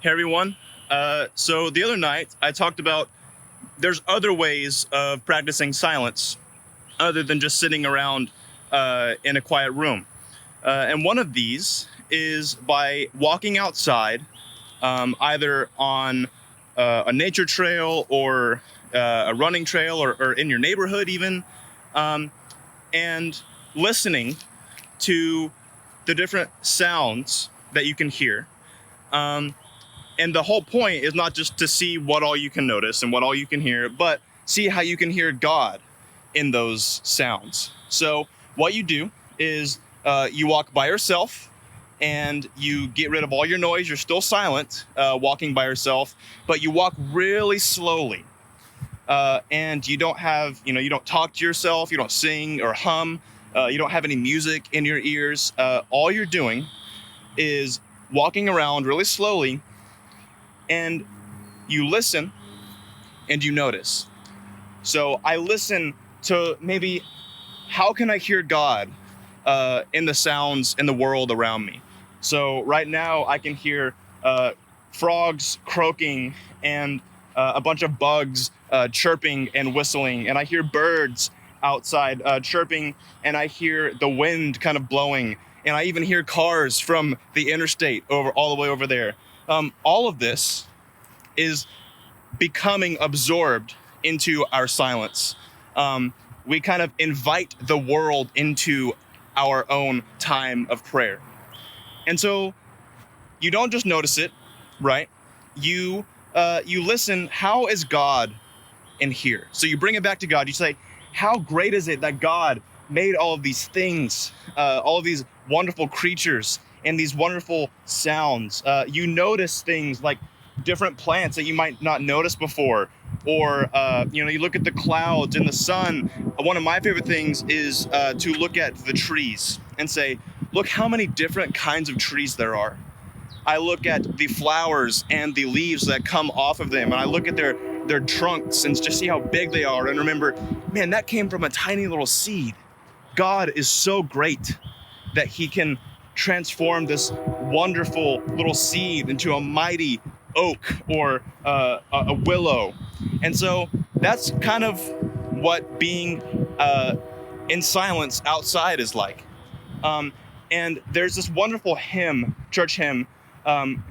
Hey everyone. So the other night I talked about there's other ways of practicing silence other than just sitting around in a quiet room. And one of these is by walking outside, either on a nature trail or a running trail or in your neighborhood even, um, and listening to the different sounds that you can hear. Um, And the whole point is not just to see what all you can notice and what all you can hear, but see how you can hear God in those sounds. So what you do is you walk by yourself and you get rid of all your noise. You're still silent, walking by yourself, but you walk really slowly. And you don't have, you don't talk to yourself, you don't sing or hum, you don't have any music in your ears. All you're doing is walking around really slowly, and you listen and you notice. So I listen to maybe how can I hear God in the sounds in the world around me. So right now I can hear frogs croaking and a bunch of bugs chirping and whistling, and I hear birds outside chirping, and I hear the wind kind of blowing, and I even hear cars from the interstate over all the way over there. All of this is becoming absorbed into our silence. We kind of invite the world into our own time of prayer. And so you don't just notice it, right? You listen, how is God in here? So you bring it back to God. You say, how great is it that God made all of these things, all of these wonderful creatures and these wonderful sounds. You notice things like different plants that you might not notice before, or you look at the clouds and the sun. One of my favorite things is to look at the trees and say, look how many different kinds of trees there are. I look at the flowers and the leaves that come off of them, and I look at their trunks and just see how big they are, and remember, man, that came from a tiny little seed. God is so great that he can transform this wonderful little seed into a mighty oak or a willow. And so that's kind of what being in silence outside is like. And there's this wonderful hymn, church hymn,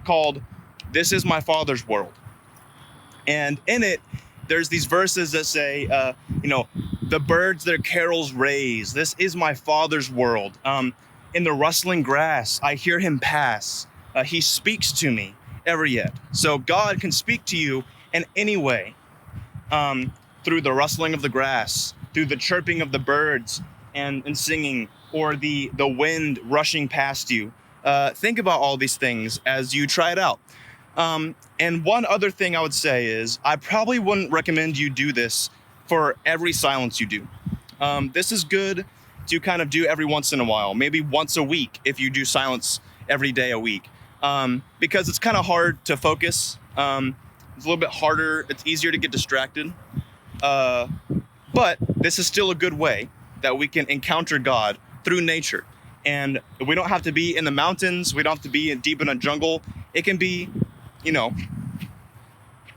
called "This Is My Father's World." And in it, there's these verses that say, the birds their carols raise. This is my Father's world. In the rustling grass, I hear him pass. He speaks to me ever yet. So God can speak to you in any way, through the rustling of the grass, through the chirping of the birds and singing, or the wind rushing past you. Think about all these things as you try it out. And one other thing I would say is I probably wouldn't recommend you do this for every silence you do. This is good to kind of do every once in a while, maybe once a week if you do silence every day a week, because it's kind of hard to focus. It's a little bit harder. It's easier to get distracted. But this is still a good way that we can encounter God through nature. And we don't have to be in the mountains. We don't have to be deep in a jungle. It can be,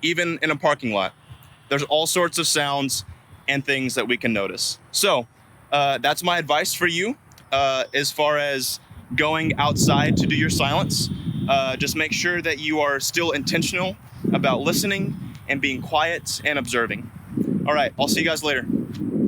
even in a parking lot. There's all sorts of sounds and things that we can notice. So that's my advice for you as far as going outside to do your silence. Just make sure that you are still intentional about listening and being quiet and observing. All right, I'll see you guys later.